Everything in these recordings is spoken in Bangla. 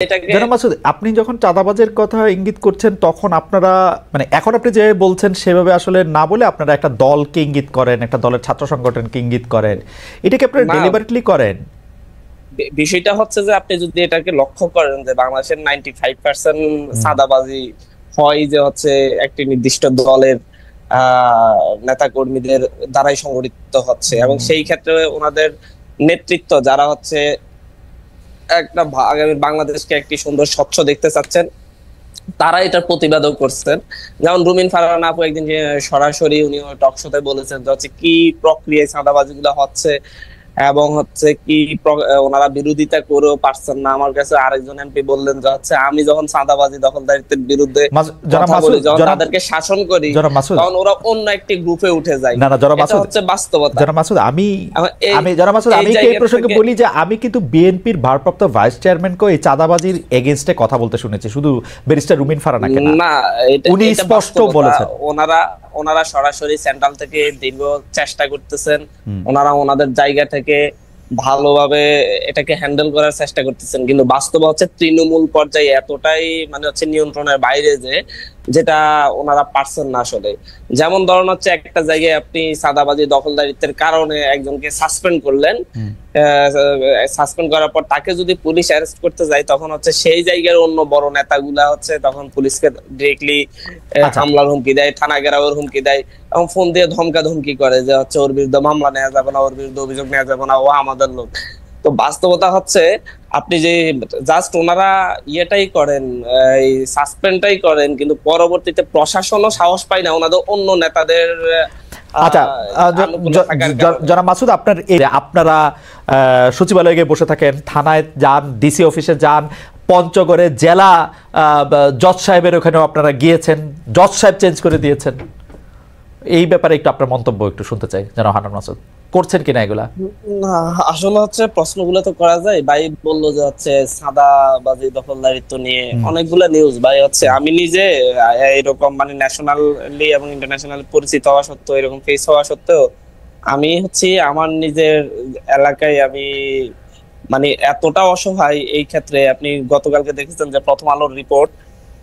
এটাকে জনাব মাসুদ, আপনি যখন চাঁদাবাজের কথা ইঙ্গিত করছেন তখন আপনারা মানে এখন আপনি যে বলছেন সেভাবে আসলে না বলে আপনারা একটা দলকে ইঙ্গিত করেন, একটা দলের ছাত্র সংগঠনকে ইঙ্গিত করেন, এটাকে আপনারা না, ডেলিবারেটলি করেন? বিষয়টা হচ্ছে যে আপনি যদি এটাকে লক্ষ্য করেন যে বাংলাদেশের 95% চাঁদাবাজি হয় যে হচ্ছে একটি নির্দিষ্ট দলের নেতা কর্মীদের দ্বারাই সংগঠিত হচ্ছে, এবং সেই ক্ষেত্রে ওনাদের নেতৃত্ব যারা হচ্ছে একটা আগামী বাংলাদেশকে একটি সুন্দর স্বচ্ছ দেখতে চাচ্ছেন, তারা এটার প্রতিবাদও করছেন। যেমন রুমিন ফারহানা আপু একদিন যে সরাসরি উনি টক শোতে বলেছেন যে হচ্ছে কি প্রক্রিয়ায় চাঁদাবাজি গুলো হচ্ছে, এবং হচ্ছে কি ওনারা বিরোধিতা করেও পারছেন না। আমার কাছে আরেকজন এমপি বললেন যে হচ্ছে আমি যখন চাঁদাবাজি দখলদারিত্বের বিরুদ্ধে কথা বলি, যখন তাদেরকে শাসন করি, তখন ওরা অন্য একটি গ্রুপে উঠে যায়। না না জনাব মাসুদ, হচ্ছে বাস্তবতা। জনাব মাসুদ, আমি জনাব মাসুদ, আমি এই প্রসঙ্গে বলি যে আমি কিন্তু বিএনপির ভারপ্রাপ্ত ভাইস চেয়ারম্যানকে এই চাঁদাবাজির এগেইনস্টে কথা বলতে শুনেছি, শুধু ব্যারিস্টার রুমিন ফারহানাকে না। উনি স্পষ্ট বলেছেন ওনারা সরাসরি সেন্ট্রাল থেকে দীর্ঘ চেষ্টা করতেছেন, ওনারা ওনাদের জায়গা থেকে ভালোভাবে এটাকে হ্যান্ডেল করার চেষ্টা করতেছেন, কিন্তু বাস্তবে হচ্ছে তৃণমূল পর্যায়ে এতটাই মানে হচ্ছে নিয়ন্ত্রণের বাইরে যে যেটা ওনারা পারছেন না আসলে। যেমন ধরুন হচ্ছে একটা জায়গায় আপনি চাঁদাবাজি দখলদারিত্বের কারণে একজনকে সাসপেন্ড করলেন, সাসপেন্ড করার পর তাকে যদি পুলিশ অ্যারেস্ট করতে যায়, তখন হচ্ছে সেই জায়গার অন্য বড় নেতাগুলা হচ্ছে তখন পুলিশকে ডিরেক্টলি হামলার হুমকি দেয়, থানা ঘেরাওয়ের হুমকি দেয়, এবং ফোন দিয়ে ধমকা ধমকি করে যে হচ্ছে ওর বিরুদ্ধে মামলা নেওয়া যাবে না, ওর বিরুদ্ধে অভিযোগ নেওয়া যাবে না, ও আমাদের লোক। তো বাস্তবতা হচ্ছে আপনি যে জাস্ট ওনারা ইয়েটাই করেন, এই সাসপেন্ডটাই করেন, কিন্তু পরবর্তীতে প্রশাসনও সাহস পায় না ওনাদের অন্য নেতাদের। আচ্ছা জনাব মাসুদ, আপনারা সচিবালয়ে গিয়ে বসে থাকেন, থানায় যান, ডিসি অফিসে যান, পঞ্চগড়ে জেলা জজ সাহেবের ওখানেও আপনারা গিয়েছেন, জজ সাহেব চেঞ্জ করে দিয়েছেন। এই ব্যাপারে একটু আপনার মন্তব্য একটু শুনতে চাই জনাব হান্নান মাসুদ, করছেন কিনা এগুলা? না, আসলে হচ্ছে প্রশ্নগুলো তো করা যায়। ভাই বললো যে হচ্ছে চাঁদাবাজি দখলদারিত্ব নিয়ে অনেকগুলো নিউজ। ভাই হচ্ছে আমি নিজে এরকম মানে ন্যাশনালি এবং ইন্টারন্যাশনাল পরিচিত হওয়া সত্ত্বেও, এরকম ফেস হওয়া সত্ত্বেও, আমি হচ্ছে আমার নিজের এলাকায় আমি মানে এতটা অসহায় এই ক্ষেত্রে। আপনি গতকালকে দেখেছেন যে প্রথম আলোর রিপোর্ট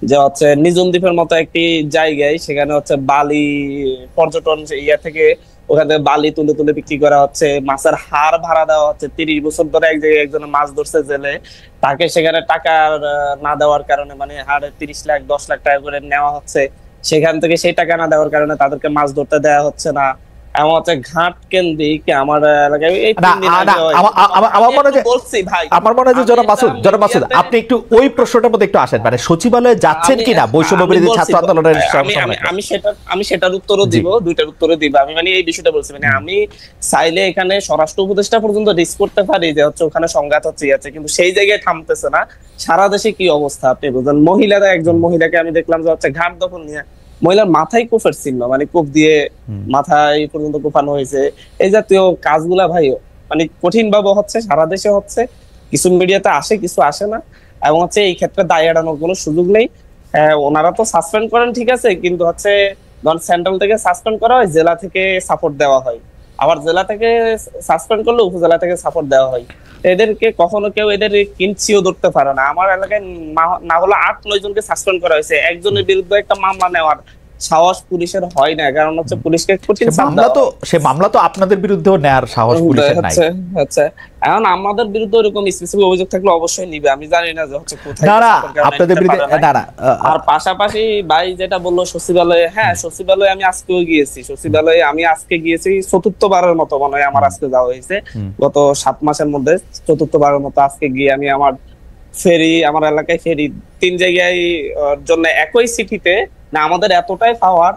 যে হচ্ছে নিঝুম দ্বীপের মতো একটি জায়গায়, সেখানে হচ্ছে বালি পর্যটন ইয়া থেকে ওখানে বালি তুলে তুলে বিক্রি করা হচ্ছে, মাছের হাড় ভাড়া দেওয়া হচ্ছে। 30 বছর ধরে এক জায়গায় একজনের মাছ ধরছে জেলে, তাকে সেখানে টাকা না দেওয়ার কারণে মানে হাড়ে 30 লাখ 10 লাখ টাকা করে নেওয়া হচ্ছে, সেখান থেকে সেই টাকা না দেওয়ার কারণে তাদেরকে মাছ ধরতে দেওয়া হচ্ছে না। এমন হচ্ছে ঘাট কেন্দ্রিক আমার এলাকায় আমার মনে হয় যে জনাব মাসুদ আপনি একটু ওই প্রশ্নটার মধ্যে একটু আসেন, মানে সচিবালয়ে যাচ্ছেন কিনা বৈষম্য বিরোধী ছাত্র আন্দোলনের? আমি সেটার উত্তরও দিব, দুইটার উত্তরও দিব। আমি মানে এই বিষয়টা বলছি, মানে আমি চাইলে এখানে স্বরাষ্ট্র উপদেষ্টা পর্যন্ত রিস্ক করতে পারি যে হচ্ছে ওখানে সংঘাত হচ্ছে আছে, কিন্তু সেই জায়গায় থামতেছে না। সারা দেশে কি অবস্থা আপনি বুঝেন। মহিলারা, একজন মহিলাকে আমি দেখলাম যে হচ্ছে ঘাট দখল নিয়ে মহিলার মাথায় কোফের চিহ্ন, মানে কোপ দিয়ে মাথায় পর্যন্ত কোপানো হয়েছে। এই জাতীয় কাজগুলা ভাই মানে কঠিন ভাবে হচ্ছে, সারা দেশে হচ্ছে। কিছু মিডিয়াতে আসে, কিছু আসে না, এবং হচ্ছে এই ক্ষেত্রে দায় এড়ানোর কোনো সুযোগ নেই। ওনারা তো সাসপেন্ড করেন ঠিক আছে, কিন্তু হচ্ছে ধর সেন্ট্রাল থেকে সাসপেন্ড করা হয়, জেলা থেকে সাপোর্ট দেওয়া হয়, আবার জেলা থেকে সাসপেন্ড করলে উপজেলা থেকে সাপোর্ট দেওয়া হয়। এদেরকে কখনো কেউ এদের কিঞ্চিও ধরতে পারে না। আমার এলাকায় না হলে 8-9 জনকে সাসপেন্ড করা হয়েছে, একজনের বিরুদ্ধে একটা মামলা নেওয়ার সাহস পুলিশের হয় না, কারণ হচ্ছে পুলিশকে কঠিন মামলা তো আপনাদের বিরুদ্ধেও নেয়ার সাহস পুলিশের নাই। আচ্ছা, এখন আমাদের বিরুদ্ধে এরকম স্পেসিফিক অভিযোগ থাকলে অবশ্যই নিবে। আমি জানি না যে হচ্ছে কোথায় আপনাদের বিরুদ্ধে না। আর পাশাপাশি ভাই যেটা বললো সচিবালয়ে, হ্যাঁ সচিবালয়ে আমি আজকেও গিয়েছি। সচিবালয়ে আমি আজকে গিয়েছি চতুর্থবারের মতো, মনে হয় আমার আজকে যাওয়া হয়েছে গত 7 মাসের মধ্যে, চতুর্থবারের মতো আজকে গিয়ে আমি আমার ফেরি, আমার এলাকায় ফেরি 3 জায়গায় জন্য একই সিটিতে না, আমাদের এতটাই পাওয়ার,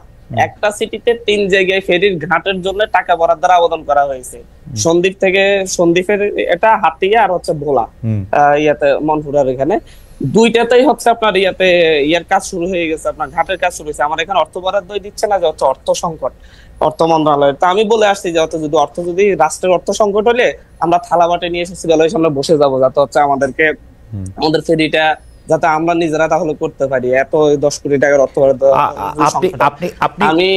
একটা সিটিতে 3 জায়গায় ফেরির ঘাটের জন্য টাকা বরাদ্দের আবেদন করা হয়েছে। সন্দ্বীপ থেকে, সন্দ্বীপের এটা হাতিয়া আর হচ্ছে ভোলা ইয়াতে মনপুরার এখানে, দুইটাতেই হচ্ছে আপনার ইয়ার কাজ শুরু হয়ে গেছে, আপনার ঘাটের কাজ শুরু হয়েছে। আমার এখানে অর্থ বরাদ্দ দিচ্ছে না, যে হচ্ছে অর্থ সংকট অর্থ মন্ত্রণালয়ের। তা আমি বলে আসছি যে যদি রাষ্ট্রের অর্থ সংকট হলে আমরা থালা বাটে নিয়ে সচিবালয়ের সামনে বসে যাবো, যাতে হচ্ছে আমাদেরকে আমাদের ফেরিটা যাতে আমরা নিজেরা তাহলে করতে পারি। এত 10 কোটি টাকার অর্থ বরাদ্দ আমি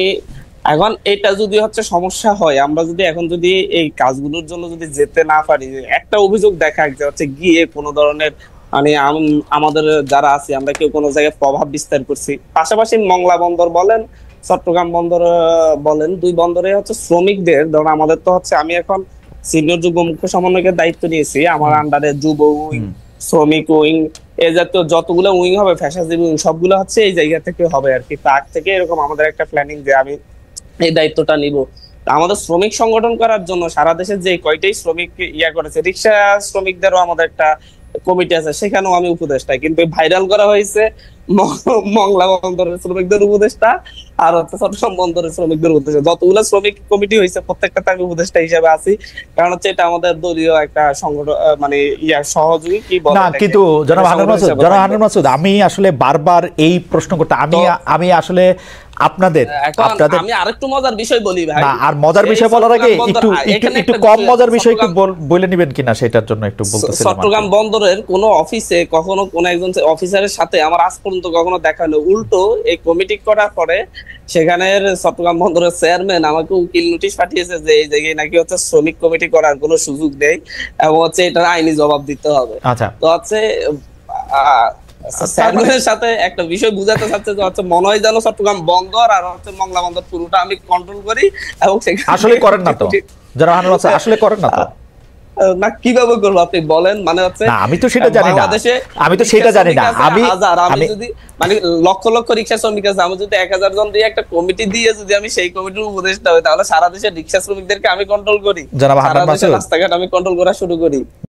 এখন এটা যদি হচ্ছে সমস্যা হয়, আমরা যদি এখন যদি এই কাজগুলোর জন্য যদি যেতে না পারি, একটা অভিযোগ দেখা যে হচ্ছে গিয়ে কোনো ধরনের মানে আমাদের যারা আছি আমরা কেউ কোনো জায়গায় প্রভাব বিস্তার করছি। পাশাপাশি মংলা বন্দর বলেন, চট্টগ্রাম বন্দর বলেন, দুই বন্দরে হচ্ছে শ্রমিকদের, ধরুন আমাদের তো হচ্ছে আমি এখন সিনিয়র যুগ্ম মুখ্য সমন্বয়কের দায়িত্ব নিয়েছি, আমার আন্ডারে যুব উইং, শ্রমিক উইং, এ জাতীয় যতগুলো উইং হবে, ফ্যাশনজীবী উইং, সবগুলো হচ্ছে এই জায়গা থেকে হবে আর কি। আগ থেকে এরকম আমাদের একটা প্ল্যানিং যে আমি এই দায়িত্বটা নিব। আমাদের শ্রমিক সংগঠন করার জন্য সারা দেশে যে কয়টাই শ্রমিক করেছে, রিক্সা শ্রমিকদেরও আমাদের একটা কমিটি আছে, সেখানেও আমি উপদেষ্টা। কিন্তু ভাইরাল করা হয়েছে মংলা বন্দরের শ্রমিকদের উপদেষ্টা আর হচ্ছে চট্টগ্রাম বন্দরের শ্রমিকদের উপদেষ্টা। যতগুলো শ্রমিক কমিটি হয়েছে প্রত্যেকটাতে আমি উপদেষ্টা হিসেবে আছি, কারণ হচ্ছে এটা আমাদের দলীয় একটা সংগঠন, মানে সহযোগী কি বলে না। কিন্তু জনাব হান্নান মাসুদ, আমি আসলে বারবার এই প্রশ্ন করতে আমি আসলে আপনাদের আমি আরেকটু মজার বিষয় বলি ভাই। না, আর মজার বিষয় বলার আগে একটু কম মজার বিষয় একটু বলে নেবেন কিনা সেটার জন্য একটু বলতেছিলাম। চট্টগ্রাম বন্দরের কোন অফিসে কখনো কোন একজন অফিসারের সাথে আমার আজ পর্যন্ত কখনো দেখা হলো, উল্টো এই কমিটি করার পরে সেখানের চট্টগ্রাম বন্দরের চেয়ারম্যান আমাকে উকিল নোটিশ পাঠিয়েছে যে এই জায়গায় নাকি হচ্ছে শ্রমিক কমিটি করার কোনো সুযোগ নেই এবং হচ্ছে এটার আইনি জবাব দিতে হবে। আচ্ছা, তো হচ্ছে চেয়ারম্যানের সাথে একটা বিষয় বুঝাতে চাচ্ছে যে হচ্ছে মনে হয় যেন চট্টগ্রাম বন্দর আর হচ্ছে মংলা বন্দর পুরোটা আমি কন্ট্রোল করি, এবং আসলে করেন না তো যারা হান্নান মাসুদ, আসলে করেন না তো। না, কিভাবে করবো আপনি বলেন? মানে হচ্ছে আমি তো সেটা জানি না, আমি যদি মানে লক্ষ লক্ষ রিক্সা শ্রমিক আছে, আমি যদি 1000 জন দিয়ে একটা কমিটি দিয়ে যদি আমি সেই কমিটির উপদেষ্টা হই, তাহলে সারা দেশের রিক্সা শ্রমিকদেরকে আমি কন্ট্রোল করি, রাস্তাঘাট আমি কন্ট্রোল করা শুরু করি।